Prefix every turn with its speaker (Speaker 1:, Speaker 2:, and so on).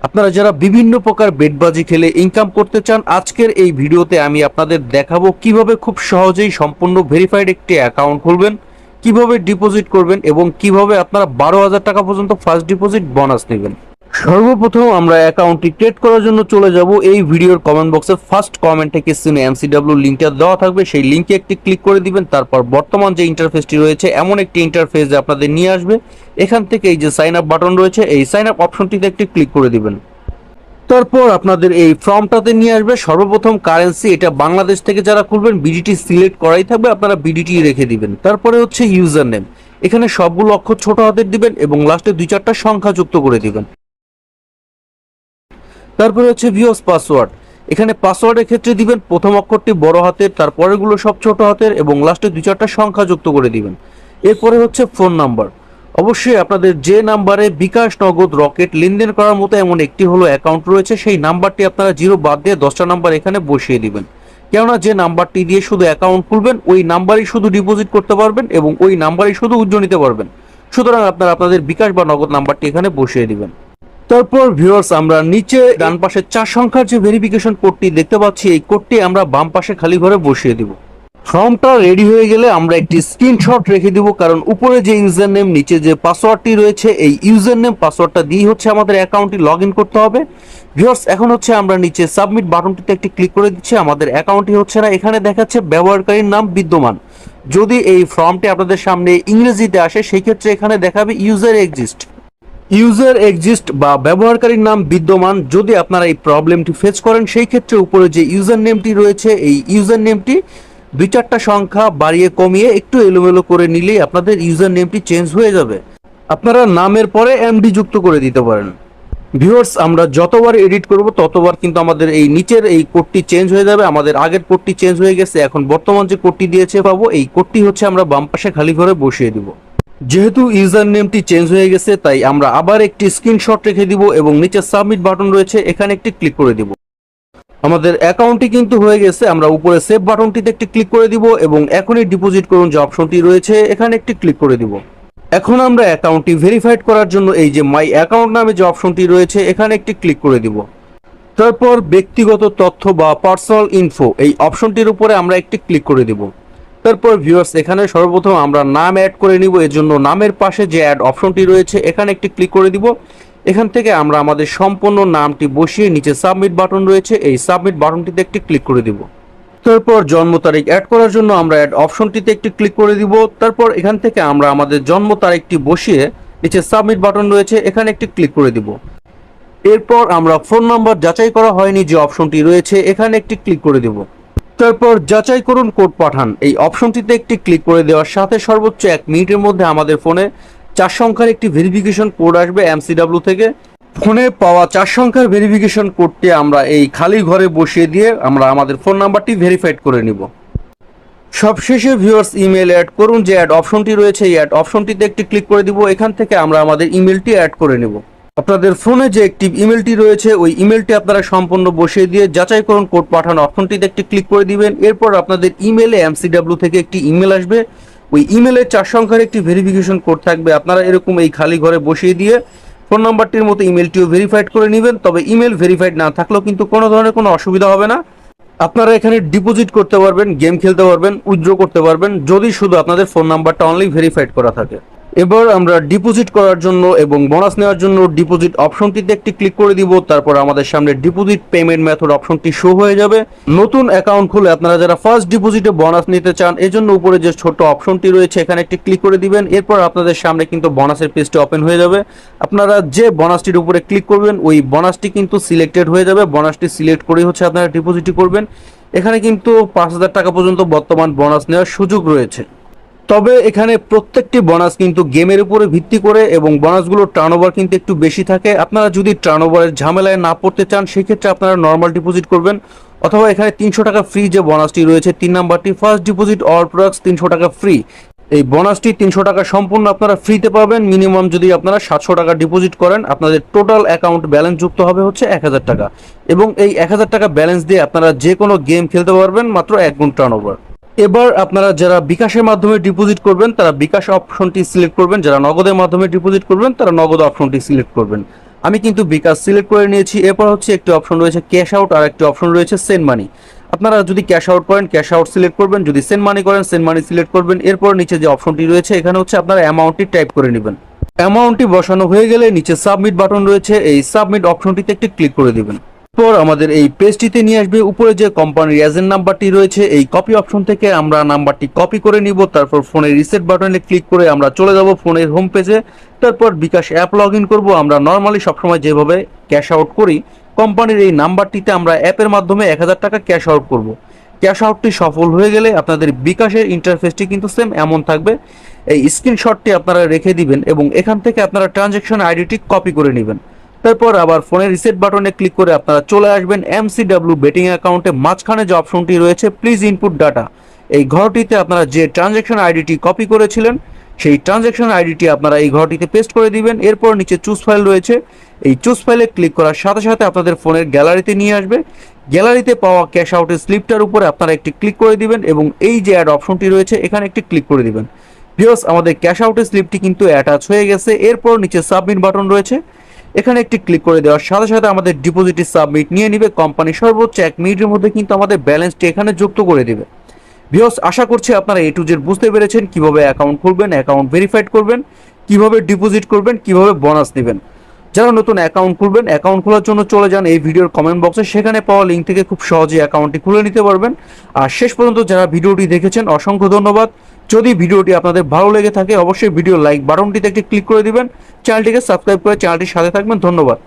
Speaker 1: আপনারা যারা বিভিন্ন প্রকার বেটবাজি খেলে ইনকাম করতে চান, আজকের এই ভিডিওতে আমি আপনাদের দেখাবো কিভাবে খুব সহজেই সম্পূর্ণ ভেরিফাইড একটি অ্যাকাউন্ট খুলবেন, কিভাবে ডিপোজিট করবেন এবং কিভাবে আপনারা 12,000 টাকা পর্যন্ত ফার্স্ট ডিপোজিট বোনাস নেবেন। সর্বপ্রথম আমরা অ্যাকাউন্টটি ক্রিয়েট করার জন্য চলে যাব। এই ভিডিওর কমেন্ট বক্সে ফার্স্ট কমেন্টে কিসিনে MCW লিঙ্কটা দেওয়া থাকবে, সেই লিঙ্কে একটি ক্লিক করে দিবেন। তারপর বর্তমান যে ইন্টারফেসটি রয়েছে এমন একটি ইন্টারফেস আপনাদের নিয়ে আসবে। এখান থেকে এই যে সাইন আপ বাটন রয়েছে, এই সাইন আপ অপশনটিতে একটি ক্লিক করে দিবেন। তারপর আপনাদের এই ফর্মটাতে নিয়ে আসবে। সর্বপ্রথম কারেন্সি, এটা বাংলাদেশ থেকে যারা খুলবেন বিডিটি সিলেক্ট করাই থাকবে, আপনারা বিডিটি রেখে দিবেন। তারপরে হচ্ছে ইউজার নেম, এখানে সবগুলো অক্ষর ছোট হাতের দিবেন এবং লাস্টে 2-4টা সংখ্যা যুক্ত করে দিবেন। তারপরে হচ্ছে ভিউয়ার্স পাসওয়ার্ড, এখানে পাসওয়ার্ডের ক্ষেত্রে দিবেন প্রথম অক্ষরটি বড় হাতের, তারপরেগুলো সব ছোট হাতের এবং লাস্টে 2-4টা সংখ্যা যুক্ত করে দিবেন। এরপরে হচ্ছে ফোন নাম্বার, অবশ্যই আপনাদের যে নাম্বারে বিকাশ, নগদ, রকেট লেনদেন করার মতো এমন একটি হলো অ্যাকাউন্ট রয়েছে, সেই নাম্বারটি আপনারা 0 বাদ দিয়ে 10টা নাম্বার এখানে বসিয়ে দিবেন। কেননা যে নাম্বারটি দিয়ে শুধু অ্যাকাউন্ট খুলবেন ওই নাম্বারই শুধু ডিপোজিট করতে পারবেন এবং ওই নাম্বারই শুধু উজ্জ্বল নিতে পারবেন। সুতরাং আপনারা আপনাদের বিকাশ বা নগদ নাম্বারটি এখানে বসিয়ে দিবেন। তারপর ভিউয়ার্স, আমরা নিচে ডান পাশে 4 সংখ্যার যে ভেরিফিকেশন কোডটি দেখতে পাচ্ছি, এই কোডটি আমরা বাম পাশে খালি ঘরে বসিয়ে দিব। ফর্মটা রেডি হয়ে গেলে আমরা একটি স্ক্রিনশট রেখে দিব, কারণ উপরে যে ইউজার নেম, নিচে যে পাসওয়ার্ডটি রয়েছে, এই ইউজার নেম পাসওয়ার্ডটা দিয়ে হচ্ছে আমাদের অ্যাকাউন্টটি লগ ইন করতে হবে। ভিউয়ার্স, এখন হচ্ছে আমরা নিচে সাবমিট বাটনটিতে একটি ক্লিক করে দিচ্ছি। আমাদের অ্যাকাউন্টটি হচ্ছে না, এখানে দেখাচ্ছে ব্যবহারকারীর নাম বিদ্যমান। যদি এই ফর্মটি আপনাদের সামনে ইংরেজিতে আসে, সেই ক্ষেত্রে এখানে দেখাবে ইউজার এক্সিস্ট বা ব্যবহারকারীর নাম বিদ্যমান। যদি আপনারা এই প্রবলেমটি ফেস করেন, সেই ক্ষেত্রে উপরে যে ইউজার নেমটি রয়েছে, এই ইউজার নেমটি 2-4টা সংখ্যা বাড়িয়ে কমিয়ে একটু এলোমেলো করে নিলেই আপনাদের ইউজার নেমটি চেঞ্জ হয়ে যাবে। আপনারা নামের পরে এমডি যুক্ত করে দিতে পারেন। ভিউয়ার্স, আমরা যতবার এডিট করব ততবার কিন্তু আমাদের এই নিচের এই কোডটি চেঞ্জ হয়ে যাবে। আমাদের আগের কোডটি চেঞ্জ হয়ে গেছে, এখন বর্তমান যে কোডটি দিয়েছে পাবো, এই কোডটি হচ্ছে আমরা বাম পাশে খালি ঘরে বসিয়ে দিব। যেহেতু ইউজার নেমটি চেঞ্জ হয়ে গেছে, তাই আমরা আবার একটি স্ক্রিনশট রেখে দিব এবং নিচে সাবমিট বাটন রয়েছে, এখানে একটি ক্লিক করে দিব। আমাদের অ্যাকাউন্টটি কিন্তু হয়ে গেছে। আমরা উপরে সেভ বাটনটিতে একটি ক্লিক করে দিব এবং এখনই ডিপোজিট করুন যে অপশনটি রয়েছে, এখানে একটি ক্লিক করে দিব। এখন আমরা অ্যাকাউন্টটি ভেরিফাইড করার জন্য এই যে মাই অ্যাকাউন্ট নামে যে অপশনটি রয়েছে, এখানে একটি ক্লিক করে দিব। তারপর ব্যক্তিগত তথ্য বা পার্সোনাল ইনফো, এই অপশনটির উপরে আমরা একটি ক্লিক করে দিব। তারপর ভিউয়ার্স, এখানে সর্বপ্রথম আমরা নাম অ্যাড করে নিব। এর জন্য নামের পাশে যে অ্যাড অপশনটি রয়েছে, এখানে একটি ক্লিক করে দিব। এখান থেকে আমরা আমাদের সম্পূর্ণ নামটি বসিয়ে নিচে সাবমিট বাটন রয়েছে, এই সাবমিট বাটনটিতে একটি ক্লিক করে দিব। তারপর জন্ম তারিখ অ্যাড করার জন্য আমরা অ্যাড অপশনটিতে একটি ক্লিক করে দিব। তারপর এখান থেকে আমরা আমাদের জন্ম তারিখটি বসিয়ে নিচে সাবমিট বাটন রয়েছে, এখানে একটি ক্লিক করে দিব। এরপর আমরা ফোন নাম্বার যাচাই করা হয়নি যে অপশনটি রয়েছে, এখানে একটি ক্লিক করে দিব। তারপর যাচাই করুন কোড পাঠান, এই অপশনটিতে একটি ক্লিক করে দেওয়ার সাথে সর্বোচ্চ 1 মিনিটের মধ্যে আমাদের ফোনে 4 সংখ্যার একটি ভেরিফিকেশন কোড আসবে MCW থেকে। ফোনে পাওয়া 4 সংখ্যার ভেরিফিকেশন কোডটি আমরা এই খালি ঘরে বসিয়ে দিয়ে আমরা আমাদের ফোন নাম্বারটি ভেরিফাইড করে নিব। সবশেষে ভিউয়ার্স, ইমেল অ্যাড করুন যে অ্যাড অপশনটি রয়েছে, এই অ্যাড অপশনটিতে একটি ক্লিক করে দিব। এখান থেকে আমরা আমাদের ইমেলটি অ্যাড করে নেব। আপনাদের ফোনে যে অ্যাক্টিভ ইমেলটি রয়েছে, ওই ইমেলটি আপনারা সম্পূর্ণ বসিয়ে দিয়ে যাচাই করুন কোড পাঠানো অপশনটিতে একটি ক্লিক করে দিবেন। এরপর আপনাদের ইমেলে MCW থেকে একটি ইমেল আসবে, ওই ইমেলে 4 সংখ্যার একটি ভেরিফিকেশন কোড থাকবে। আপনারা এরকম এই খালি ঘরে বসিয়ে দিয়ে ফোন নাম্বারটির মতো ইমেলটিও ভেরিফাইড করে নেবেন। তবে ইমেল ভেরিফাইড না থাকলেও কিন্তু কোনো ধরনের কোনো অসুবিধা হবে না। আপনারা এখানে ডিপোজিট করতে পারবেন, গেম খেলতে পারবেন, উইথড্র করতে পারবেন, যদি শুধু আপনাদের ফোন নাম্বারটা অনলি ভেরিফাইড করা থাকে। এবার আমরা ডিপোজিট করার জন্য এবং বোনাস নেওয়ার জন্য ডিপোজিট অপশনটিতে একটি ক্লিক করে দিব। তারপর আমাদের সামনে ডিপোজিট পেমেন্ট মেথড অপশনটি শো হয়ে যাবে। নতুন অ্যাকাউন্ট খুলে আপনারা যারা ফার্স্ট ডিপোজিটে বোনাস নিতে চান, এজন্য উপরে যে ছোট অপশনটি রয়েছে, এখানে একটি ক্লিক করে দিবেন। এরপর আপনাদের সামনে কিন্তু বোনাসের পেজটি ওপেন হয়ে যাবে। আপনারা যে বোনাসটির উপরে ক্লিক করবেন, ওই বোনাসটি কিন্তু সিলেক্টেড হয়ে যাবে। বোনাসটি সিলেক্ট করেই হচ্ছে আপনারা ডিপোজিটই করবেন। এখানে কিন্তু 5,000 টাকা পর্যন্ত বর্তমান বোনাস নেওয়ার সুযোগ রয়েছে। তবে এখানে প্রত্যেকটি বোনাস কিন্তু গেমের উপরে ভিত্তি করে এবং বোনাসগুলোর টার্নওভার কিন্তু একটু বেশি থাকে। আপনারা যদি টার্নওভারের ঝামেলায় না পড়তে চান, সেক্ষেত্রে আপনারা নর্মাল ডিপোজিট করবেন, অথবা এখানে 300 টাকা ফ্রি যে বোনাসটি রয়েছে 3 নাম্বারটি, ফার্স্ট ডিপোজিট অল প্রোডাক্টস 300 টাকা ফ্রি। এই বোনাসটি 300 টাকা সম্পূর্ণ আপনারা ফ্রিতে পাবেন। মিনিমাম যদি আপনারা 700 টাকা ডিপোজিট করেন, আপনাদের টোটাল অ্যাকাউন্ট ব্যালেন্স যুক্ত হবে হচ্ছে 1000 টাকা এবং এই 1000 টাকা ব্যালেন্স দিয়ে আপনারা যে কোনো গেম খেলতে পারবেন মাত্র 1 গুণ টার্নওভার। এবার আপনারা যারা বিকাশের মাধ্যমে ডিপোজিট করবেন, তারা বিকাশ অপশনটি সিলেক্ট করবেন। যারা নগদের মাধ্যমে ডিপোজিট করবেন, তারা নগদ অপশনটি সিলেক্ট করবেন। আমি কিন্তু বিকাশ সিলেক্ট করে নিয়েছি। এরপর হচ্ছে একটি অপশন রয়েছে ক্যাশ আউট আর একটি অপশন রয়েছে সেন্ড মানি। আপনারা যদি ক্যাশ আউট করেন ক্যাশ আউট সিলেক্ট করবেন, যদি সেন্ড মানি করেন সেন্ড মানি সিলেক্ট করবেন। এরপর নিচে যে অপশনটি রয়েছে এখানে হচ্ছে আপনারা অ্যামাউন্টটি টাইপ করে নেবেন। অ্যামাউন্টটি বসানো হয়ে গেলে নিচে সাবমিট বাটন রয়েছে, এই সাবমিট অপশনটিতে একটি ক্লিক করে দিবেন। পর আমাদের এই পেজটিতে নিয়ে আসবে। উপরে যে কোম্পানির এজেন্ট নাম্বারটি রয়েছে এই কপি অপশন থেকে আমরা নাম্বারটি কপি করে নিব। তারপর ফোনের রিসেট বাটনে ক্লিক করে আমরা চলে যাব ফোনের হোম পেজে। তারপর বিকাশ অ্যাপ লগ ইন করবো। আমরা নর্মালি সবসময় যেভাবে ক্যাশ আউট করি কোম্পানির এই নাম্বারটিতে আমরা অ্যাপের মাধ্যমে 1000 টাকা ক্যাশ আউট করব। ক্যাশ আউটটি সফল হয়ে গেলে আপনাদের বিকাশের ইন্টারফেসটি কিন্তু সেম এমন থাকবে। এই স্ক্রিনশটটি আপনারা রেখে দিবেন এবং এখান থেকে আপনারা ট্রানজ্যাকশন আইডিটি কপি করে নেবেন। তারপর আবার ফোনের রিসেট বাটনে ক্লিক করে আপনারা চলে আসবেন MCW বেটিং অ্যাকাউন্টে। মাঝখানে যে অপশনটি রয়েছে প্লিজ ইনপুট ডাটা, এই ঘরটিতে আপনারা যে ট্রানজ্যাকশন আইডিটি কপি করেছিলেন সেই ট্রানজ্যাকশন আইডিটি আপনারা এই ঘরটিতে পেস্ট করে দিবেন। এরপর নিচে চুজ ফাইল রয়েছে, এই চুজ ফাইলে ক্লিক করার সাথে সাথে আপনাদের ফোনের গ্যালারিতে নিয়ে আসবে। গ্যালারিতে পাওয়া ক্যাশ আউটের স্লিপটার উপরে আপনারা একটি ক্লিক করে দিবেন এবং এই যে অ্যাড অপশনটি রয়েছে এখানে একটি ক্লিক করে দিবেন। ভিউয়ার্স, আমাদের ক্যাশ আউটের স্লিপটি কিন্তু অ্যাটাচ হয়ে গেছে। এরপর নিচে সাবমিট বাটন রয়েছে, এখানে একটি ক্লিক করে দেওয়ার সাথে সাথে আমাদের ডিপোজিটটি সাবমিট নিয়ে নিবে। কোম্পানি সর্বোচ্চ 1 মিনিটের মধ্যে কিন্তু আমাদের ব্যালেন্সটি এখানে যুক্ত করে দিবে। ভিউয়ার্স, আশা করছি আপনারা A to Z বুঝতে পেরেছেন কিভাবে অ্যাকাউন্ট খুলবেন, অ্যাকাউন্ট ভেরিফাইড করবেন, কিভাবে ডিপোজিট করবেন, কিভাবে বোনাস নেবেন। যারা নতুন অ্যাকাউন্ট খুলবেন অ্যাকাউন্ট খোলার জন্য চলে যান এই ভিডিওর কমেন্ট বক্সে, সেখানে পাওয়া লিঙ্ক থেকে খুব সহজেই অ্যাকাউন্টটি খুলে নিতে পারবেন। আর শেষ পর্যন্ত যারা ভিডিওটি দেখেছেন অসংখ্য ধন্যবাদ। যদি ভিডিওটি আপনাদের ভালো লেগে থাকে অবশ্যই ভিডিও লাইক বাটনটিতে একটি ক্লিক করে দিবেন। চ্যানেলটিকে সাবস্ক্রাইব করে চ্যানেলটির সাথে থাকবেন। ধন্যবাদ।